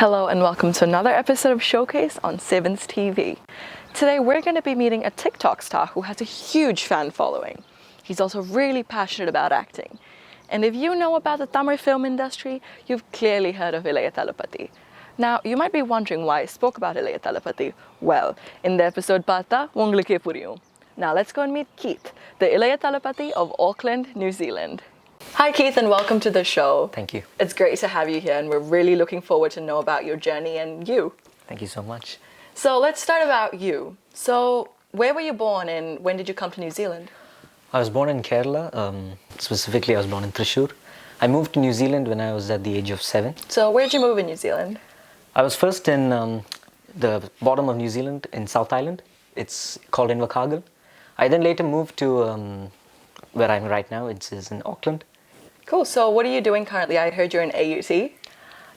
Hello and welcome to another episode of Showcase on Sevens TV. Today we're going to be meeting a TikTok star who has a huge fan following. He's also really passionate about acting. And if you know about the Tamil film industry, you've clearly heard of Ilayathalapathy. Now, you might be wondering why I spoke about Ilayathalapathy. Well, in the episode Partha, ungalukke puriyum. Now let's go and meet Keith, the Ilayathalapathy of Auckland, New Zealand. Hi Keith and welcome to the show. Thank you. It's great to have you here and we're really looking forward to know about your journey and you. Thank you so much. So let's start about you. So where were you born and when did you come to New Zealand? I was born in Kerala. Specifically, I was born in Thrissur. I moved to New Zealand when I was at the age of 7. So where did you move in New Zealand? I was first in the bottom of New Zealand in South Island. It's called Invercargill. I then later moved to where I'm right now. It's in Auckland. Cool. So what are you doing currently? I heard you're in AUT.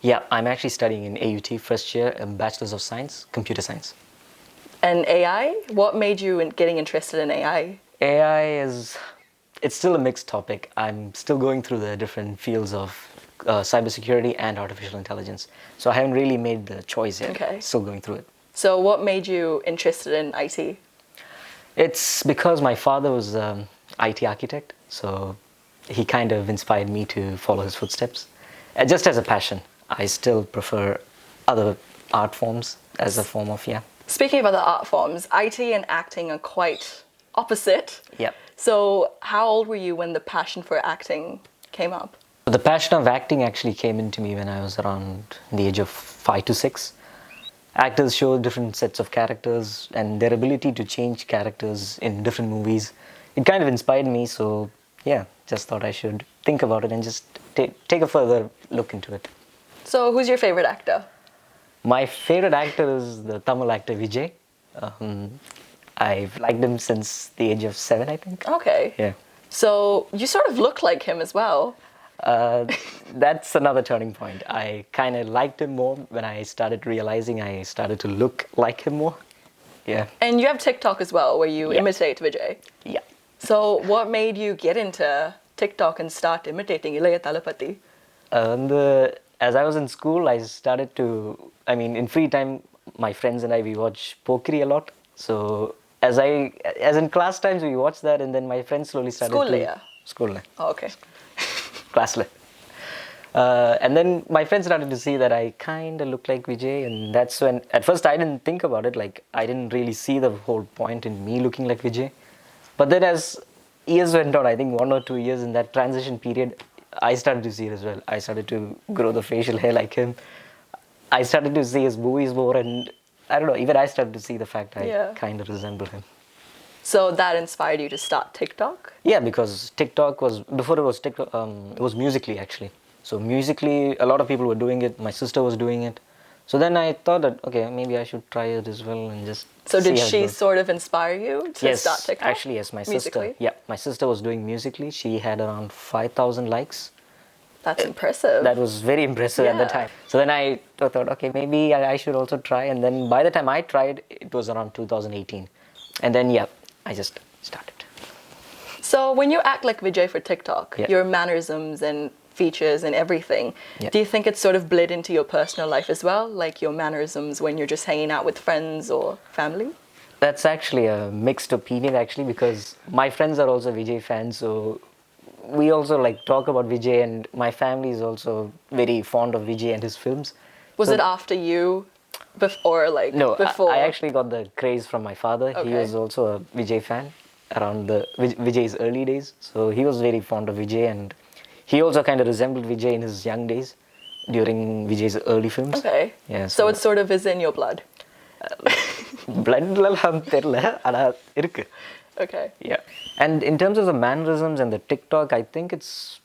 Yeah, I'm actually studying in AUT first year, Bachelor's of Science, Computer Science. And AI? What made you getting interested in AI? AI it's still a mixed topic. I'm still going through the different fields of cybersecurity and artificial intelligence. So I haven't really made the choice yet. Okay. Still going through it. So what made you interested in IT? It's because my father was an IT architect, so he kind of inspired me to follow his footsteps. Just as a passion. I still prefer other art forms as a form of, Speaking of other art forms, IT and acting are quite opposite. Yeah. So how old were you when the passion for acting came up? The passion of acting actually came into me when I was around the age of 5 to 6. Actors show different sets of characters and their ability to change characters in different movies. It kind of inspired me, so just thought I should think about it and just take a further look into it. So who's your favorite actor? My favorite actor is the Tamil actor Vijay. I've liked him since the age of 7, I think. Okay. Yeah. So you sort of look like him as well. That's another turning point. I kind of liked him more when I started realizing I started to look like him more. Yeah. And you have TikTok as well, where you imitate Vijay. Yeah. So what made you get into TikTok and start imitating Ilayathalapathy? As I was in school, I started to, in free time, my friends and I, we watch Pokri a lot. So as in class times, we watched that, and then my friends slowly started School. Oh, okay. Class. And then my friends started to see that I kind of looked like Vijay, and that's when, at first I didn't think about it, like I didn't really see the whole point in me looking like Vijay. But then as years went on, I think 1 or 2 years in that transition period, I started to see it as well. I started to grow the facial hair like him. I started to see his movies more, and I don't know, even I started to see the fact I kind of resemble him. So that inspired you to start TikTok? Yeah, because TikTok was, before it was TikTok, it was Musical.ly actually. So Musical.ly, a lot of people were doing it. My sister was doing it. So then I thought that, okay, maybe I should try it as well and just So did she sort of inspire you to start TikTok? Actually, yes, my sister. Yeah, my sister was doing Musical.ly. She had around 5,000 likes. That's impressive. That was very impressive at the time. So then I thought, okay, maybe I should also try. And then by the time I tried, it was around 2018. And then, I just started. So when you act like Vijay for TikTok, your mannerisms and features and everything, do you think it's sort of bled into your personal life as well? Like your mannerisms when you're just hanging out with friends or family? That's actually a mixed opinion actually, because my friends are also Vijay fans, so we also talk about Vijay, and my family is also very fond of Vijay and his films. Was it after you before? No, before? I actually got the craze from my father. Okay. He was also a Vijay fan around the Vijay's early days, so he was very fond of Vijay, and he also kind of resembled Vijay in his young days during Vijay's early films. Okay. Yeah. So it sort of is in your blood. Okay. Yeah. And in terms of the mannerisms and the TikTok, I think it's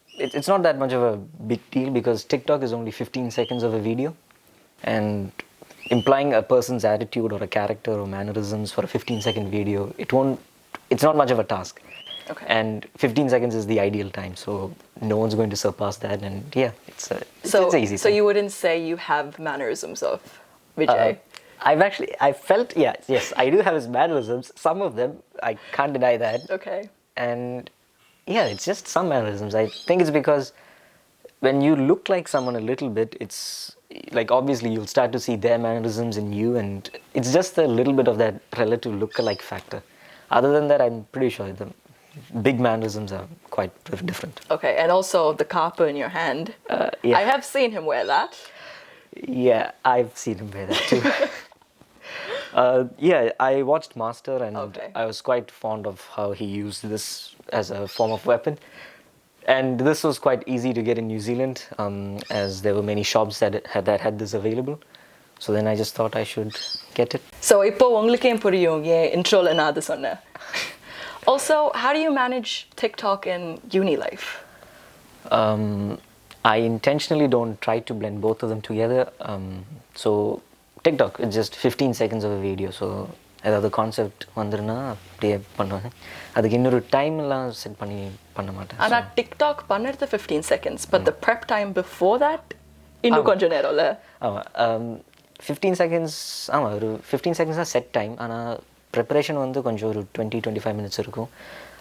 not that much of a big deal, because TikTok is only 15 seconds of a video, and implying a person's attitude or a character or mannerisms for a 15-second video, it's not much of a task. Okay. And 15 seconds is the ideal time, so no one's going to surpass that, and it's easy. So you wouldn't say you have mannerisms of Vijay? I felt, yes, I do have his mannerisms. Some of them, I can't deny that. Okay. And it's just some mannerisms. I think it's because when you look like someone a little bit, it's like obviously you'll start to see their mannerisms in you, and it's just a little bit of that relative look-alike factor. Other than that, I'm pretty sure the big mannerisms are quite different. Okay, and also the kappa in your hand. Yeah. I have seen him wear that. Yeah, I've seen him wear that too. Yeah, I watched Master, and Okay. I was quite fond of how he used this as a form of weapon. And this was quite easy to get in New Zealand, as there were many shops that had this available. So then I just thought I should get it. So இப்போ உங்களுக்கே புரியும் ஏன் இன்ட்ரோல நான் அது சொன்னேன். Also, how do you manage TikTok and uni life? I intentionally don't try to blend both of them together. So TikTok, it's just 15 seconds of a video. So ஏதாவது concept வந்துருன்னா அப்படியே பண்ணுவேன். அதுக்கு இன்னொரு டைம்லாம் செட் பண்ண மாட்டேன். ஆனா TikTok பண்ணுறது 15 seconds, but the prep time before that இன்னும் கொஞ்சம் நேரம்ல. ஆமாம், 15 seconds, ஆமாம், ஒரு 15 seconds தான் செட் டைம். ஆனால் ப்ரிப்பரேஷன் வந்து கொஞ்சம் ஒரு 20-25 minutes இருக்கும்.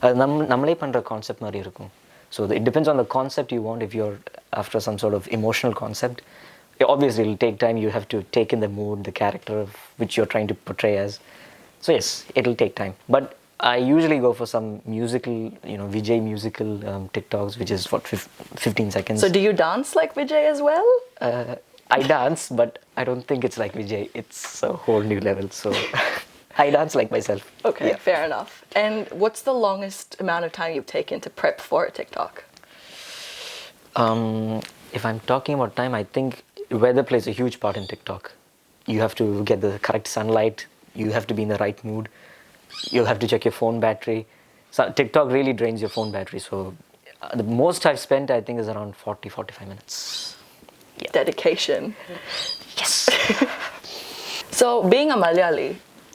அது நம்மளே பண்ணுற கான்செப்ட் மாதிரி இருக்கும். So it depends on the concept you want. If you're after some sort of emotional concept, obviously it'll take time. You have to take in the mood, the character of which you're trying to portray as. So yes, it'll take time. But I usually go for some musical, Vijay musical TikToks, which is what, 15 seconds. So do you dance like Vijay as well? I dance, but I don't think it's like Vijay. It's a whole new level. So I dance like myself. Okay, Yeah. fair enough. And what's the longest amount of time you've taken to prep for a TikTok? If I'm talking about time, I think weather plays a huge part in TikTok. You have to get the correct sunlight. You have to be in the right mood. You'll have to check your phone battery. So TikTok really drains your phone battery. So the most I've spent, I think, is around 40-45 minutes. Yeah. Dedication. Yes. So being a Malayali,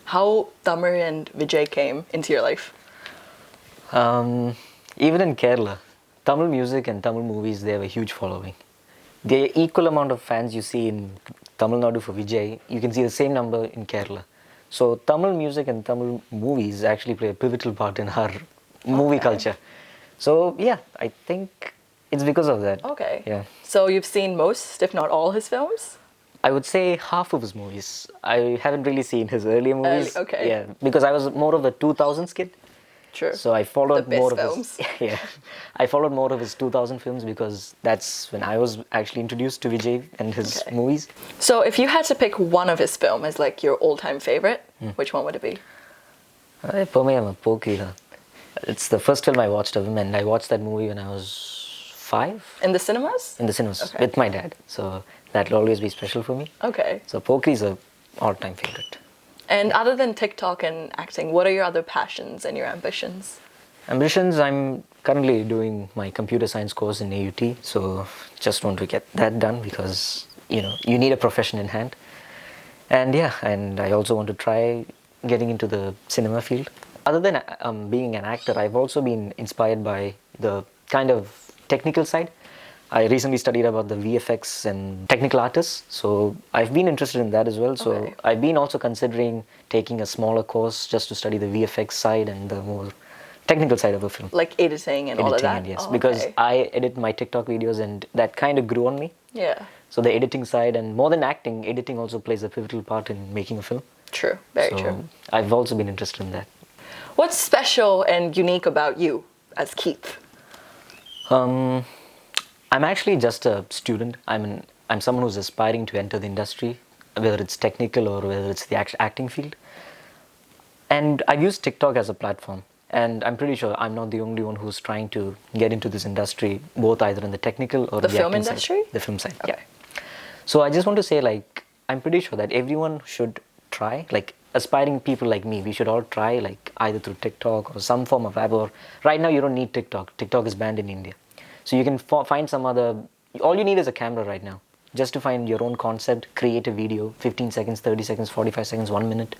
how Tamil and Vijay came into your life? Even in Kerala, Tamil music and Tamil movies, they have a huge following. The equal amount of fans you see in Tamil Nadu for Vijay, you can see the same number in Kerala. So Tamil music and Tamil movies actually play a pivotal part in our movie culture. So yeah, I think it's because of that. Okay. Yeah. So you've seen most, if not all, his films? I would say half of his movies. I haven't really seen his earlier movies. Okay. Yeah, because I was more of a 2000s kid. True. So I followed The best more of films. his. Yeah, I followed more of his 2000 films because that's when I was actually introduced to Vijay and his movies. So if you had to pick one of his film as like your all-time favorite, which one would it be? எப்பவுமே I'm a Pokey. It's the first film I watched of him, and I watched that movie when I was 5 In the cinemas? in the cinemas Okay. with my dad. So that'll always be special for me. Okay. So Pokey is a all-time favorite. And other than TikTok and acting, what are your other passions and your ambitions? Ambitions, I'm currently doing my computer science course in AUT, so just want to get that done because you need a profession in hand. And yeah, and I also want to try getting into the cinema field. Other than being an actor, I've also been inspired by the kind of technical side. I recently studied about the VFX and technical artists, so I've been interested in that as well. So Okay. I've been also considering taking a smaller course just to study the VFX side and the more technical side of a film. Like editing and all of that? And yes, Oh, because okay. I edit my TikTok videos and that kind of grew on me. Yeah, So the editing side, and more than acting, editing also plays a pivotal part in making a film. true. Very So true. I've also been interested in that. What's special and unique about you as Keith? I'm actually just a student. I'm someone who's aspiring to enter the industry, whether it's technical or whether it's the acting field. And I've used TikTok as a platform. And I'm pretty sure I'm not the only one who's trying to get into this industry, both either in the technical or The the film acting industry? side. The film side, Okay. yeah. So I just want to say, I'm pretty sure that everyone should try, aspiring people like me, we should all try, either through TikTok or some form of app. Or right now, you don't need TikTok. TikTok is banned in India. So you can find some other, all you need is a camera right now. Just to find your own concept, create a video, 15 seconds, 30 seconds, 45 seconds, 1 minute.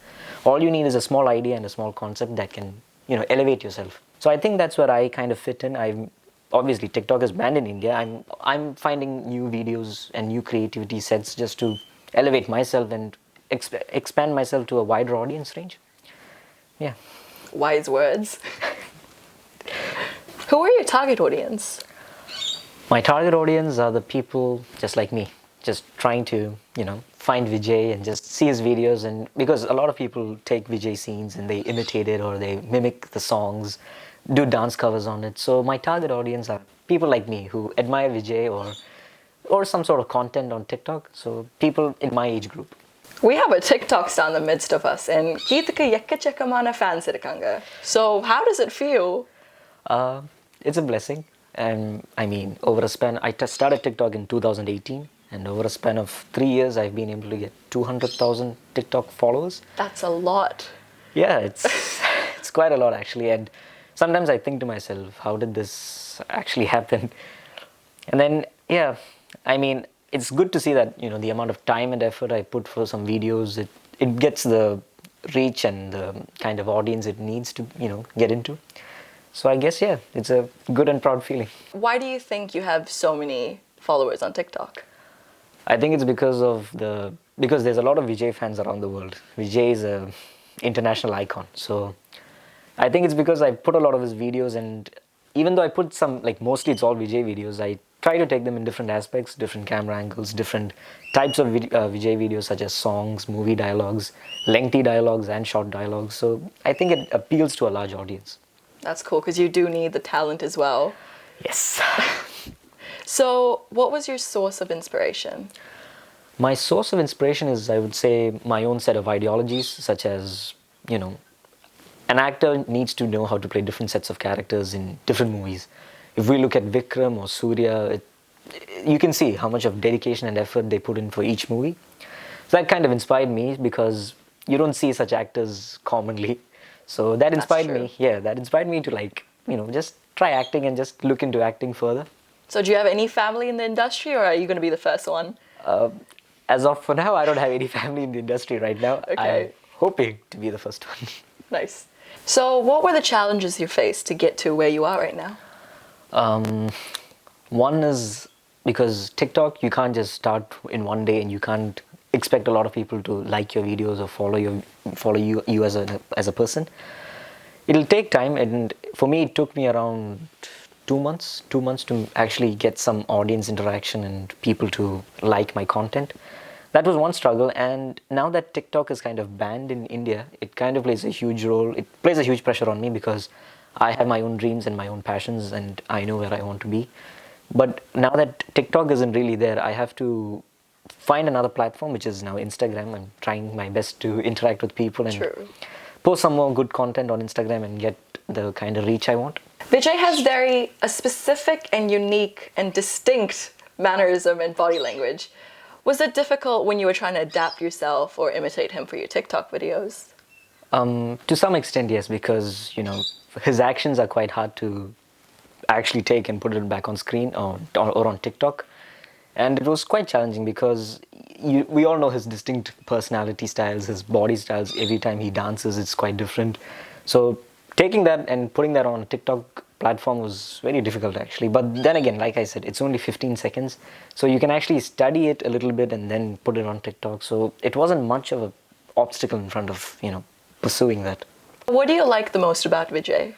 All you need is a small idea and a small concept that can, elevate yourself. So I think that's where I kind of fit in. Obviously TikTok is banned in India. I'm finding new videos and new creativity sets just to elevate myself and expand myself to a wider audience range. Yeah. Wise words. Who are your target audience? My target audience are the people just like me, just trying to, find Vijay and just see his videos. And because a lot of people take Vijay scenes and they imitate it or they mimic the songs, do dance covers on it. So my target audience are people like me who admire Vijay or some sort of content on TikTok. So people in my age group. We have a TikTok star in the midst of us, and கீத்துக்கு எக்கச்சக்கமான fans இருக்காங்க. So how does it feel? It's a blessing. And I mean, over a span, started TikTok in 2018, and over a span of 3 years, I've been able to get 200,000 TikTok followers. That's a lot. Yeah, it's it's quite a lot actually. And sometimes I think to myself, how did this actually happen? And then, yeah, I mean, it's good to see that the amount of time and effort I put for some videos, it gets the reach and the kind of audience it needs to get into. So I guess, yeah, it's a good and proud feeling. Why do you think you have so many followers on TikTok? I think it's because there's a lot of Vijay fans around the world. Vijay is a international icon. So I think it's because I put a lot of his videos, and even though I put some, like mostly it's all Vijay videos, I try to take them in different aspects, different camera angles, different types of Vijay videos such as songs, movie dialogues, lengthy dialogues and short dialogues. So I think it appeals to a large audience. That's cool, because you do need the talent as well. Yes. So what was your source of inspiration? My source of inspiration is, I would say, my own set of ideologies, such as, an actor needs to know how to play different sets of characters in different movies. If we look at Vikram or Surya, you can see how much of dedication and effort they put in for each movie. So that kind of inspired me, because you don't see such actors commonly. So that inspired me. Yeah, that inspired me to just try acting and just look into acting further. So do you have any family in the industry, or are you going to be the first one? As of for now, I don't have any family in the industry right now. Okay. I'm hoping to be the first one. Nice. So what were the challenges you faced to get to where you are right now? One is because TikTok, you can't just start in one day, and you can't expect a lot of people to like your videos or follow you as a person. It'll take time, and for me, it took me around 2 months to actually get some audience interaction and people to like my content. That was one struggle, and now that TikTok is kind of banned in India, it kind of plays a huge role. It plays a huge pressure on me, because I have my own dreams and my own passions, and I know where I want to be. But now that TikTok isn't really there, I have to find another platform, which is now Instagram. I'm trying my best to interact with people and post some more good content on Instagram and get the kind of reach I want. Vijay has a specific and unique and distinct mannerism and body language. Was it difficult when you were trying to adapt yourself or imitate him for your TikTok videos? To some extent, yes, because his actions are quite hard to actually take and put it back on screen or on TikTok. And it was quite challenging, because we all know his distinct personality styles, his body styles. Every time he dances, it's quite different. So taking that and putting that on a TikTok platform was very difficult, actually. But then again, like I said, it's only 15 seconds. So you can actually study it a little bit and then put it on TikTok. So it wasn't much of an obstacle in front of, pursuing that. What do you like the most about Vijay?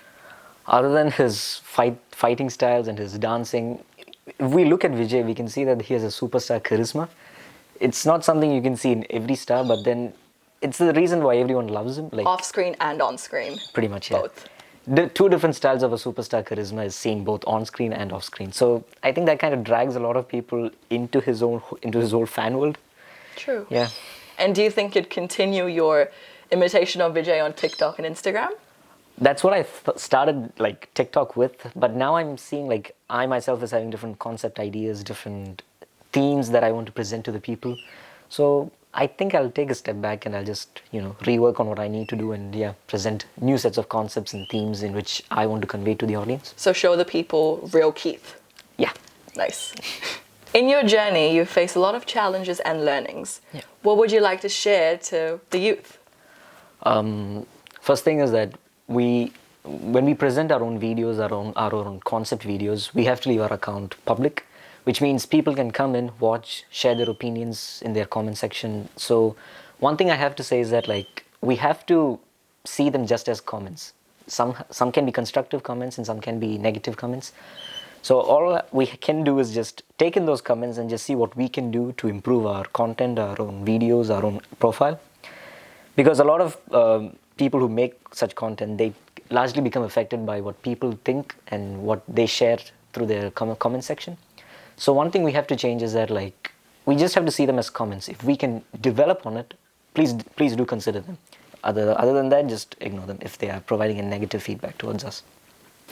Other than his fighting styles and his dancing, if we look at Vijay, we can see that he has a superstar charisma. It's not something you can see in every star, but then it's the reason why everyone loves him. Like off-screen and on-screen. Pretty much, yeah. Both. The two different styles of a superstar charisma is seen both on-screen and off-screen. So I think that kind of drags a lot of people into his whole fan world. True. Yeah. And do you think you'd continue your imitation of Vijay on TikTok and Instagram? That's what I started TikTok with, but now I'm seeing I myself is having different concept ideas, different themes that I want to present to the people. So I think I'll take a step back and I'll just rework on what I need to do and present new sets of concepts and themes in which I want to convey to the audience. So show the people real Keith. Yeah. Nice. In your journey, you face a lot of challenges and learnings. Yeah. What would you like to share to the youth? First thing is that when we present our own videos, our own concept videos, we have to leave our account public, which means people can come in, watch, share their opinions in their comment section. So one thing I have to say is that we have to see them just as comments. Some can be constructive comments and some can be negative comments. So all we can do is just take in those comments and just see what we can do to improve our content, our own videos, our own profile. Because a lot of people who make such content, they largely become affected by what people think and what they share through their comment section. So one thing we have to change is that, like, we just have to see them as comments. If we can develop on it, please do consider them. Other than that, just ignore them if they are providing a negative feedback towards us.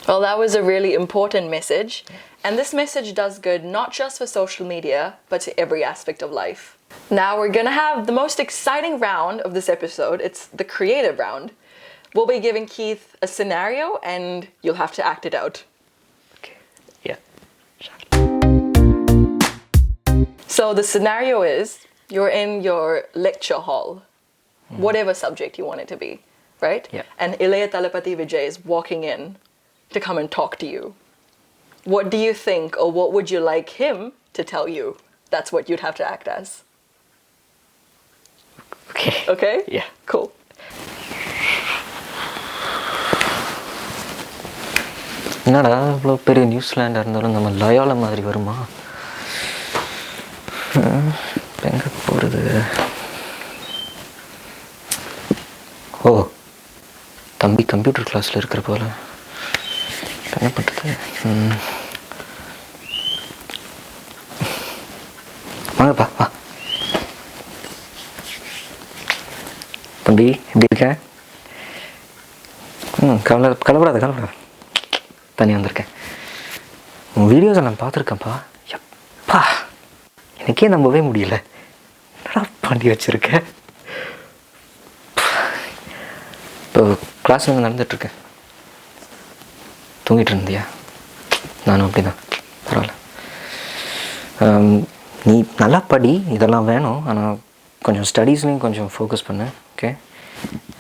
Well, that was a really important message. And this message does good not just for social media, but to every aspect of life. Now we're gonna have the most exciting round of this episode. It's the creative round. We'll be giving Keith a scenario and you'll have to act it out. Okay. Yeah. So the scenario is, you're in your lecture hall, whatever subject you want it to be, right? Yeah. And Ilayathalapathy Vijay is walking in to come and talk to you. What do you think, or what would you like him to tell you? That's what you'd have to act as. Okay. Okay? Yeah. Cool. என்னடா இவ்வளோ பெரிய நியூசிலாண்டாக இருந்தாலும் நம்ம Loyola மாதிரி வருமா? எங்கே போகிறது? ஓ, தம்பி கம்ப்யூட்டர் கிளாஸில் இருக்கிற போல. என்ன பண்ணுறது? வாங்கப்பா வா. தம்பி எப்படி இருக்க? கவலைப்படாத. தனி வந்திருக்கேன். உன் வீடியோஸை நான் பார்த்துருக்கேன்ப்பா. எப்பா, எனக்கே நம்பவே முடியல. என்னடா பண்ணி வச்சுருக்கேன். இப்போ கிளாஸ் நடந்துகிட்ருக்கேன். தூங்கிட்டு இருந்தியா? நானும் அப்படி தான். பரவாயில்ல. நீ நல்லா படி, இதெல்லாம் வேணும். ஆனால் கொஞ்சம் ஸ்டடீஸ்லேயும் கொஞ்சம் ஃபோக்கஸ் பண்ணு. ஓகே,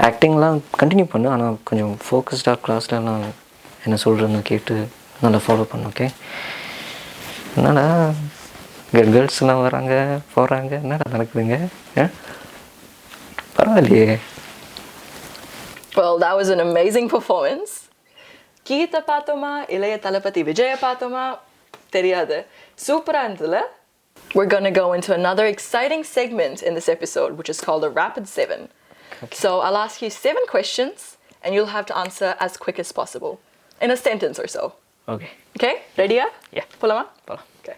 ஆக்டிங்லாம் கண்டினியூ பண்ணு. ஆனால் கொஞ்சம் ஃபோக்கஸ்டாக கிளாஸ்லலாம் என்ன சொல்கிறேன்னு கேட்டு நல்லா ஃபாலோ பண்ணு. ஓகே? என்னடா கேர்ள்ஸ்லாம் வராங்க போகிறாங்க, என்னடா நடக்குதுங்க? பரவாயில்லையே. Well, that was an amazing performance. Keitha Pathoma, Ilayathalapathy Vijaya Pathoma, தெரியாது. சூப்பரா இருந்ததுல? We're going to go into another exciting segment in this episode, which is called a Rapid 7. Okay. So I'll ask you 7 questions, and you'll have to answer as quick as possible, in a sentence or so. Okay. Okay? Ready? Yeah. Polama? Okay.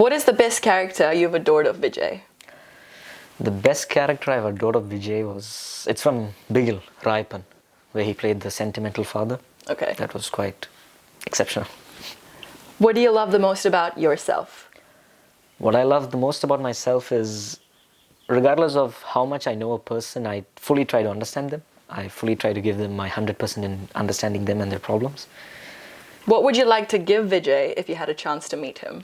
What is the best character you've adored of Vijay? The best character I've adored of Vijay it's from Bigil, Raipan, where he played the sentimental father. Okay. That was quite exceptional. What do you love the most about yourself? What I love the most about myself is, regardless of how much I know a person, I fully try to understand them. I fully try to give them my 100% in understanding them and their problems. What would you like to give Vijay if you had a chance to meet him?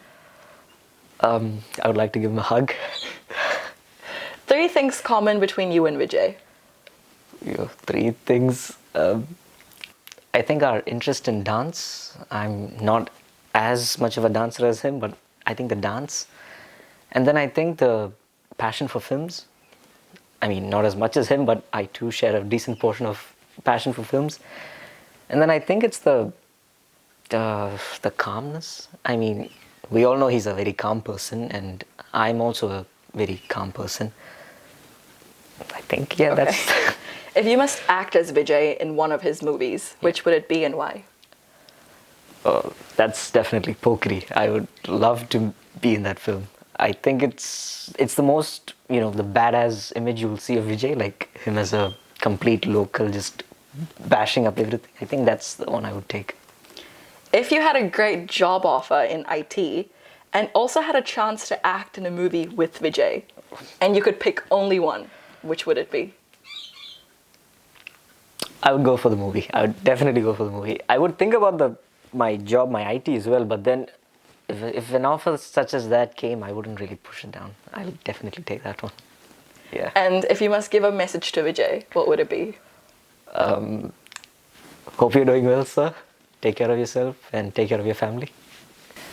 I would like to give him a hug. 3 things common between you and Vijay. 3 things. I think our interest in dance. I'm not as much of a dancer as him, but I think the dance. And then I think the passion for films. I mean, not as much as him, but I too share a decent portion of passion for films. And then I think it's the calmness. I mean, we all know he's a very calm person, and I'm also a very calm person. I think, yeah, okay. That's... If you must act as Vijay in one of his movies, which would it be and why? That's definitely Pokri. I would love to be in that film. I think it's the most, the badass image you will see of Vijay, like him as a complete local, just bashing up everything. I think that's the one I would take. If you had a great job offer in IT and also had a chance to act in a movie with Vijay, and you could pick only one, which would it be? I would go for the movie. I would definitely go for the movie. I would think about my job, my IT as well, but then if an offer such as that came, I wouldn't really push it down. I would definitely take that one. Yeah. And if you must give a message to Vijay, what would it be? Hope you're doing well, sir. Take care of yourself and take care of your family.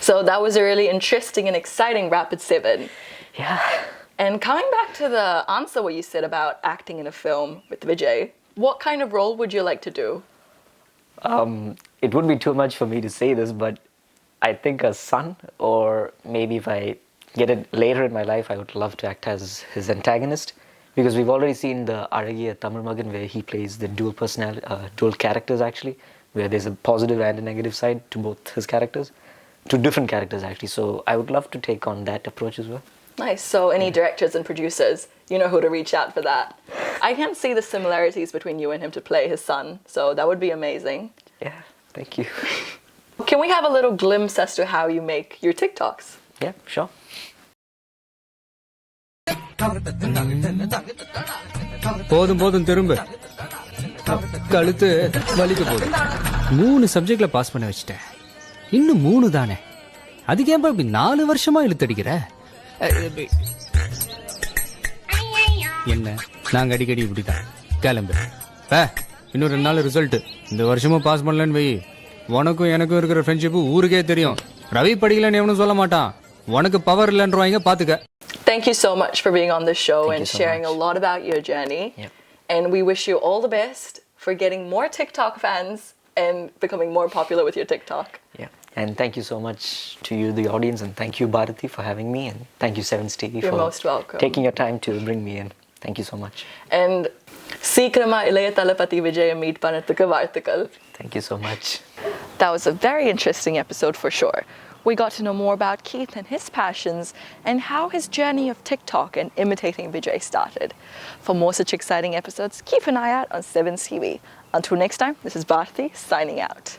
So that was a really interesting and exciting Rapid 7. Yeah. And coming back to the answer what you said about acting in a film with Vijay, what kind of role would you like to do? It would be too much for me to say this, but I think a son, or maybe if I get it later in my life, I would love to act as his antagonist, because we've already seen the Aragiya Tamil Magan, where he plays the dual characters actually, where there's a positive and a negative side to both his characters, to different characters actually. So I would love to take on that approach as well. Nice. So any directors and producers, you know who to reach out for that. I can see the similarities between you and him to play his son, so that would be amazing. Yeah, thank you. Can we have a little glimpse as to how you make your TikToks? Yeah, sure. போதும் போதும் திரும்ப கழுத்து வலிக்க போகுது. 3 சப்ஜெக்ட்ல pass பண்ண வச்சுட்டேன். இன்னும் 3 தானே. அதுக்கு ஏன்பா இப்படி 4 வருஷமா இழுத்தடிக்கிற? என்ன நாங்க அடிக்கடி இப்படிதான். கிளம்பு. இன்னும் 2 நாள் ரிசல்ட். இந்த வருஷமும் பாஸ் பண்ணலன்னு வை. உனக்கும் எனக்கும் இருக்கிற ஃப்ரெண்ட்ஷிப் ஊருக்கே தெரியும். ரவி படிக்கலன்னு எவனும் சொல்ல மாட்டான். உனக்கு பவர் இல்லைன்றவாங்க பாத்துக்க. Thank you so much for being on the show Thank and you so sharing much. a lot about your journey. Yep. And we wish you all the best for getting more TikTok fans and becoming more popular with your TikTok. Yeah. And thank you so much to you, the audience, and thank you, Bharati, for having me, and thank you, Sevens TV, You're for most welcome. taking your time to bring me in. Thank you so much. And Seekrama Ilayathalapathy Vijaya meet Panathika Vartikal. Thank you so much. That was a very interesting episode for sure. We got to know more about Keith and his passions and how his journey of TikTok and imitating Vijay started. For more such exciting episodes, keep an eye out on Sevens TV. Until next time, this is Bharti signing out.